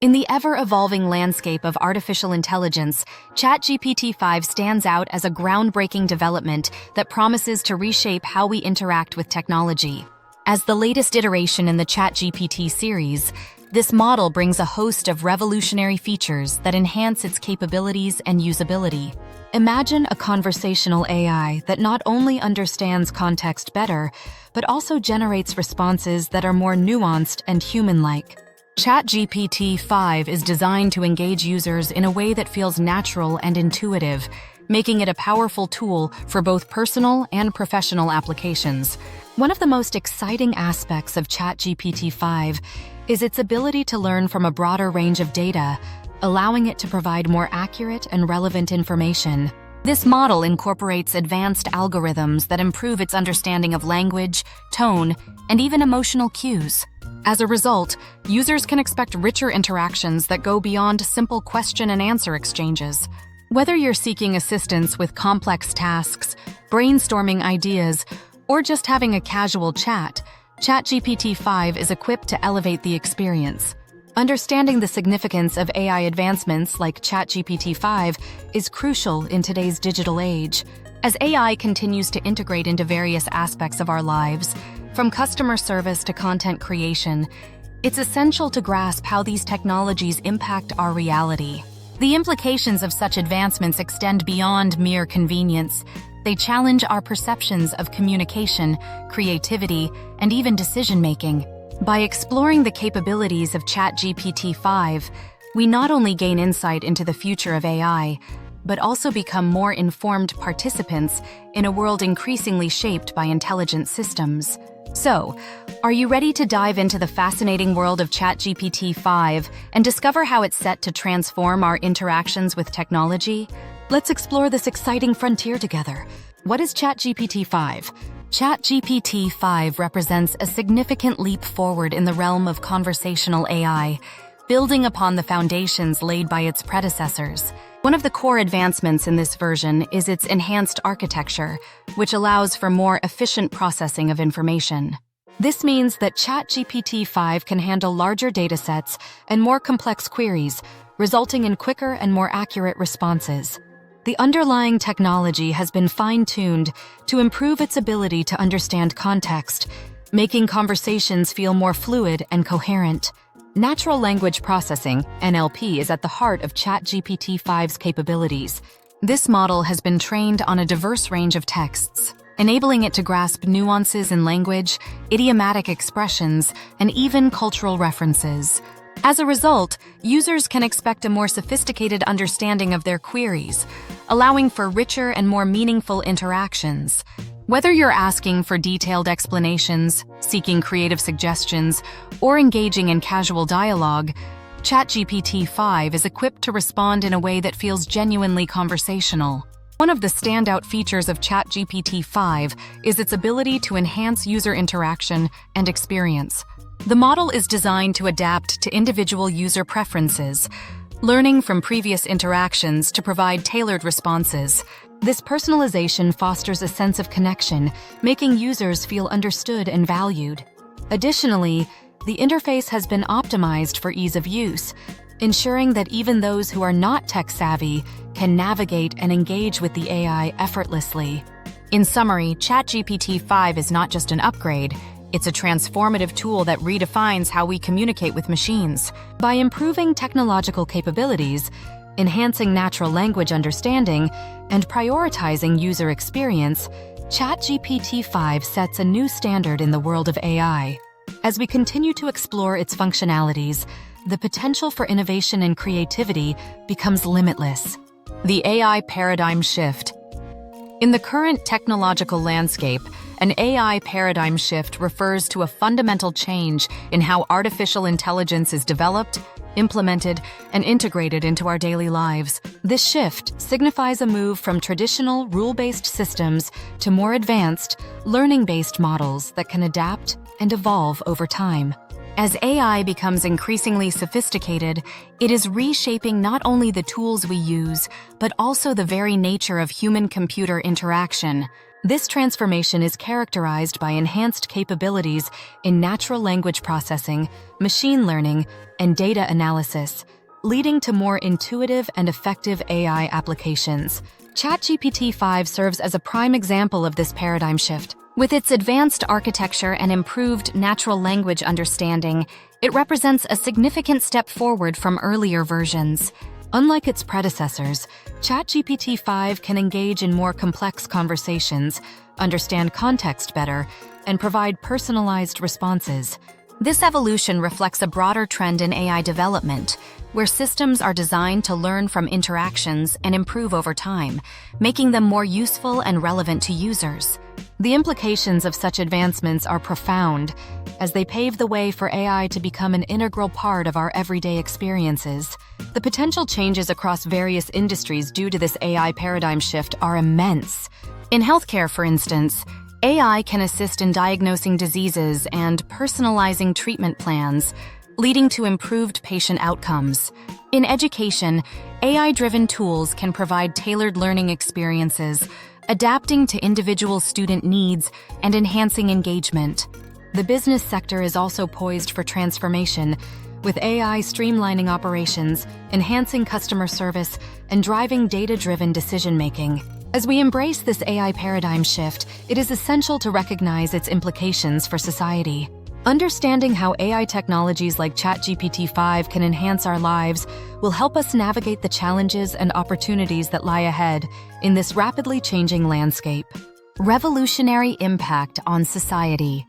In the ever-evolving landscape of artificial intelligence, ChatGPT 5 stands out as a groundbreaking development that promises to reshape how we interact with technology. As the latest iteration in the ChatGPT series, this model brings a host of revolutionary features that enhance its capabilities and usability. Imagine a conversational AI that not only understands context better, but also generates responses that are more nuanced and human-like. ChatGPT 5 is designed to engage users in a way that feels natural and intuitive, making it a powerful tool for both personal and professional applications. One of the most exciting aspects of ChatGPT 5 is its ability to learn from a broader range of data, allowing it to provide more accurate and relevant information. This model incorporates advanced algorithms that improve its understanding of language, tone, and even emotional cues. As a result, users can expect richer interactions that go beyond simple question-and-answer exchanges. Whether you're seeking assistance with complex tasks, brainstorming ideas, or just having a casual chat, ChatGPT 5 is equipped to elevate the experience. Understanding the significance of AI advancements like ChatGPT 5 is crucial in today's digital age. As AI continues to integrate into various aspects of our lives, from customer service to content creation, it's essential to grasp how these technologies impact our reality. The implications of such advancements extend beyond mere convenience. They challenge our perceptions of communication, creativity, and even decision-making. By exploring the capabilities of ChatGPT 5, we not only gain insight into the future of AI, but also become more informed participants in a world increasingly shaped by intelligent systems. So, are you ready to dive into the fascinating world of ChatGPT 5 and discover how it's set to transform our interactions with technology? Let's explore this exciting frontier together. What is ChatGPT 5? ChatGPT 5 represents a significant leap forward in the realm of conversational AI, building upon the foundations laid by its predecessors. One of the core advancements in this version is its enhanced architecture, which allows for more efficient processing of information. This means that ChatGPT 5 can handle larger datasets and more complex queries, resulting in quicker and more accurate responses. The underlying technology has been fine-tuned to improve its ability to understand context, making conversations feel more fluid and coherent. Natural language processing, NLP, is at the heart of ChatGPT 5's capabilities. This model has been trained on a diverse range of texts, enabling it to grasp nuances in language, idiomatic expressions, and even cultural references. As a result, users can expect a more sophisticated understanding of their queries, allowing for richer and more meaningful interactions. Whether you're asking for detailed explanations, seeking creative suggestions, or engaging in casual dialogue, ChatGPT 5 is equipped to respond in a way that feels genuinely conversational. One of the standout features of ChatGPT 5 is its ability to enhance user interaction and experience. The model is designed to adapt to individual user preferences, learning from previous interactions to provide tailored responses. This personalization fosters a sense of connection, making users feel understood and valued. Additionally, the interface has been optimized for ease of use, ensuring that even those who are not tech-savvy can navigate and engage with the AI effortlessly. In summary, ChatGPT 5 is not just an upgrade, it's a transformative tool that redefines how we communicate with machines. By improving technological capabilities, enhancing natural language understanding, and prioritizing user experience, ChatGPT 5 sets a new standard in the world of AI. As we continue to explore its functionalities, the potential for innovation and creativity becomes limitless. The AI paradigm shift. In the current technological landscape, an AI paradigm shift refers to a fundamental change in how artificial intelligence is developed, implemented, and integrated into our daily lives. This shift signifies a move from traditional rule-based systems to more advanced, learning-based models that can adapt and evolve over time. As AI becomes increasingly sophisticated, it is reshaping not only the tools we use, but also the very nature of human-computer interaction. This transformation is characterized by enhanced capabilities in natural language processing, machine learning, and data analysis, leading to more intuitive and effective AI applications. ChatGPT 5 serves as a prime example of this paradigm shift. With its advanced architecture and improved natural language understanding, it represents a significant step forward from earlier versions. Unlike its predecessors, ChatGPT 5 can engage in more complex conversations, understand context better, and provide personalized responses. This evolution reflects a broader trend in AI development, where systems are designed to learn from interactions and improve over time, making them more useful and relevant to users. The implications of such advancements are profound, as they pave the way for AI to become an integral part of our everyday experiences. The potential changes across various industries due to this AI paradigm shift are immense. In healthcare, for instance, AI can assist in diagnosing diseases and personalizing treatment plans, leading to improved patient outcomes. In education, AI-driven tools can provide tailored learning experiences, adapting to individual student needs and enhancing engagement. The business sector is also poised for transformation, with AI streamlining operations, enhancing customer service, and driving data-driven decision-making. As we embrace this AI paradigm shift, it is essential to recognize its implications for society. Understanding how AI technologies like ChatGPT 5 can enhance our lives will help us navigate the challenges and opportunities that lie ahead in this rapidly changing landscape. Revolutionary impact on society.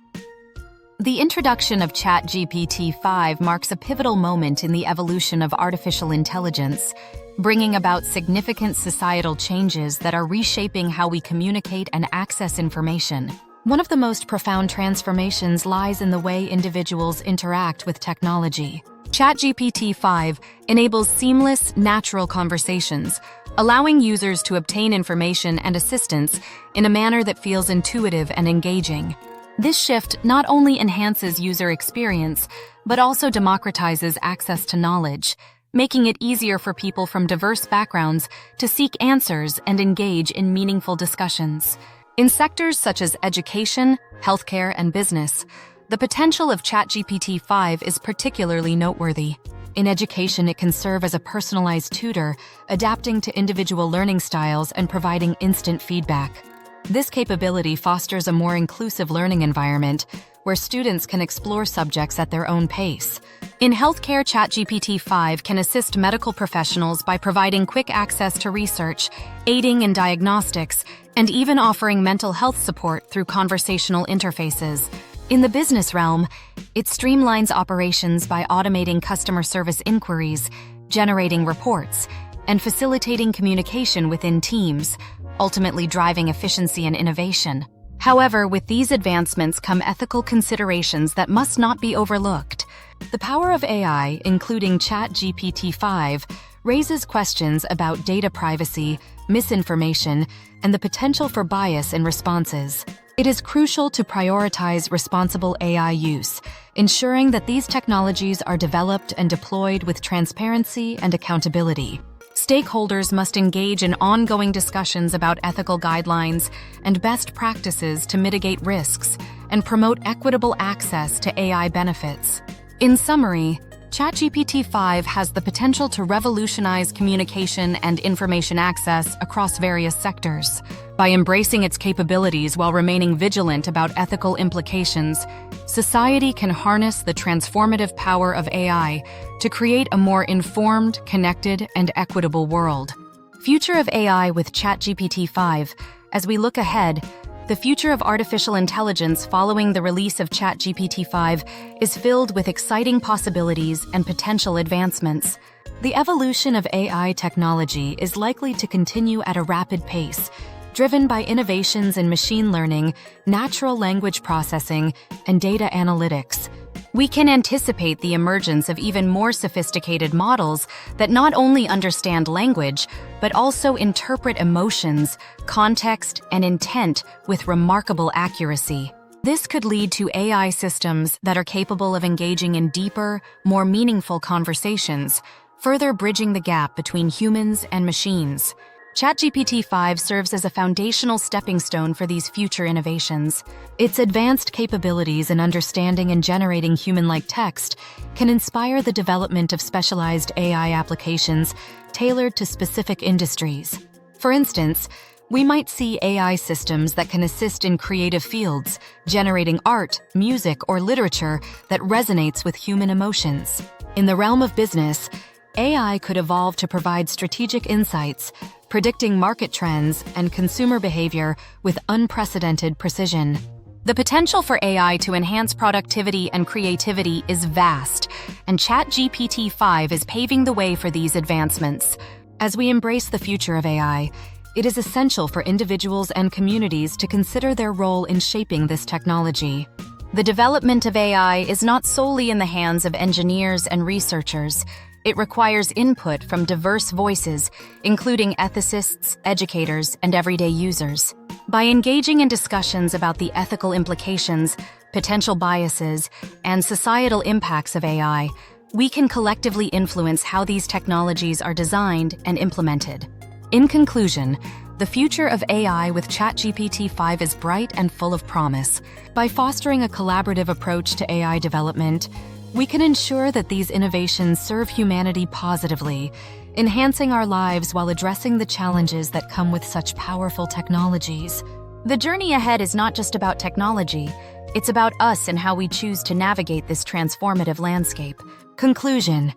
The introduction of ChatGPT 5 marks a pivotal moment in the evolution of artificial intelligence, bringing about significant societal changes that are reshaping how we communicate and access information. One of the most profound transformations lies in the way individuals interact with technology. ChatGPT 5 enables seamless, natural conversations, allowing users to obtain information and assistance in a manner that feels intuitive and engaging. This shift not only enhances user experience, but also democratizes access to knowledge, making it easier for people from diverse backgrounds to seek answers and engage in meaningful discussions. In sectors such as education, healthcare, and business, the potential of ChatGPT 5 is particularly noteworthy. In education, it can serve as a personalized tutor, adapting to individual learning styles and providing instant feedback. This capability fosters a more inclusive learning environment where students can explore subjects at their own pace. In healthcare, ChatGPT 5 can assist medical professionals by providing quick access to research, aiding in diagnostics, and even offering mental health support through conversational interfaces. In the business realm, it streamlines operations by automating customer service inquiries, generating reports, and facilitating communication within teams, ultimately driving efficiency and innovation. However, with these advancements come ethical considerations that must not be overlooked. The power of AI, including ChatGPT 5, raises questions about data privacy, misinformation, and the potential for bias in responses. It is crucial to prioritize responsible AI use, ensuring that these technologies are developed and deployed with transparency and accountability. Stakeholders must engage in ongoing discussions about ethical guidelines and best practices to mitigate risks and promote equitable access to AI benefits. In summary, ChatGPT 5 has the potential to revolutionize communication and information access across various sectors. By embracing its capabilities while remaining vigilant about ethical implications, society can harness the transformative power of AI to create a more informed, connected, and equitable world. Future of AI with ChatGPT 5. As we look ahead, the future of artificial intelligence following the release of ChatGPT 5 is filled with exciting possibilities and potential advancements. The evolution of AI technology is likely to continue at a rapid pace, driven by innovations in machine learning, natural language processing, and data analytics. We can anticipate the emergence of even more sophisticated models that not only understand language, but also interpret emotions, context, and intent with remarkable accuracy. This could lead to AI systems that are capable of engaging in deeper, more meaningful conversations, further bridging the gap between humans and machines. ChatGPT 5 serves as a foundational stepping stone for these future innovations. Its advanced capabilities in understanding and generating human-like text can inspire the development of specialized AI applications tailored to specific industries. For instance, we might see AI systems that can assist in creative fields, generating art, music, or literature that resonates with human emotions. In the realm of business, AI could evolve to provide strategic insights, predicting market trends and consumer behavior with unprecedented precision. The potential for AI to enhance productivity and creativity is vast, and ChatGPT 5 is paving the way for these advancements. As we embrace the future of AI, it is essential for individuals and communities to consider their role in shaping this technology. The development of AI is not solely in the hands of engineers and researchers. It requires input from diverse voices, including ethicists, educators, and everyday users. By engaging in discussions about the ethical implications, potential biases, and societal impacts of AI, we can collectively influence how these technologies are designed and implemented. In conclusion, the future of AI with ChatGPT 5 is bright and full of promise. By fostering a collaborative approach to AI development, we can ensure that these innovations serve humanity positively, enhancing our lives while addressing the challenges that come with such powerful technologies. The journey ahead is not just about technology, it's about us and how we choose to navigate this transformative landscape. Conclusion.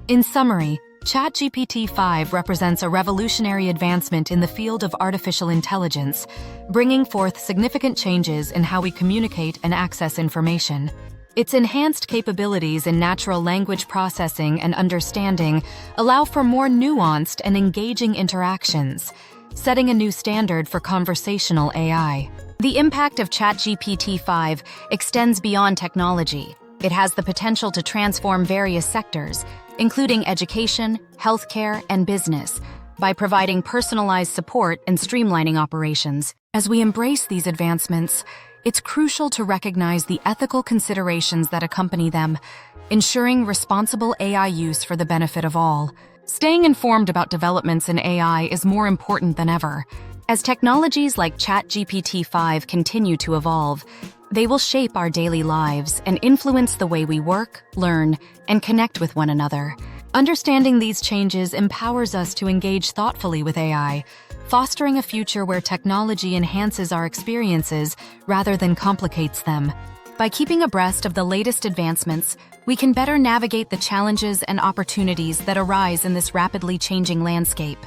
In summary, ChatGPT 5 represents a revolutionary advancement in the field of artificial intelligence, bringing forth significant changes in how we communicate and access information. Its enhanced capabilities in natural language processing and understanding allow for more nuanced and engaging interactions, setting a new standard for conversational AI. The impact of ChatGPT 5 extends beyond technology. It has the potential to transform various sectors, including education, healthcare, and business, by providing personalized support and streamlining operations. As we embrace these advancements, it's crucial to recognize the ethical considerations that accompany them, ensuring responsible AI use for the benefit of all. Staying informed about developments in AI is more important than ever. As technologies like ChatGPT 5 continue to evolve, they will shape our daily lives and influence the way we work, learn, and connect with one another. Understanding these changes empowers us to engage thoughtfully with AI, fostering a future where technology enhances our experiences rather than complicates them. By keeping abreast of the latest advancements, we can better navigate the challenges and opportunities that arise in this rapidly changing landscape.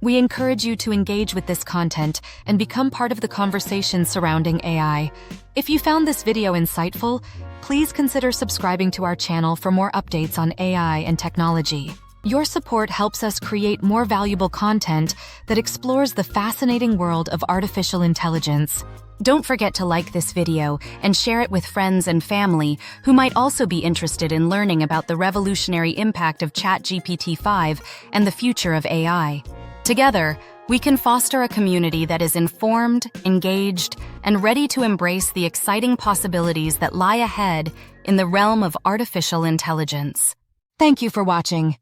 We encourage you to engage with this content and become part of the conversation surrounding AI. If you found this video insightful, please consider subscribing to our channel for more updates on AI and technology. Your support helps us create more valuable content that explores the fascinating world of artificial intelligence. Don't forget to like this video and share it with friends and family who might also be interested in learning about the revolutionary impact of ChatGPT 5 and the future of AI. Together, we can foster a community that is informed, engaged, and ready to embrace the exciting possibilities that lie ahead in the realm of artificial intelligence. Thank you for watching.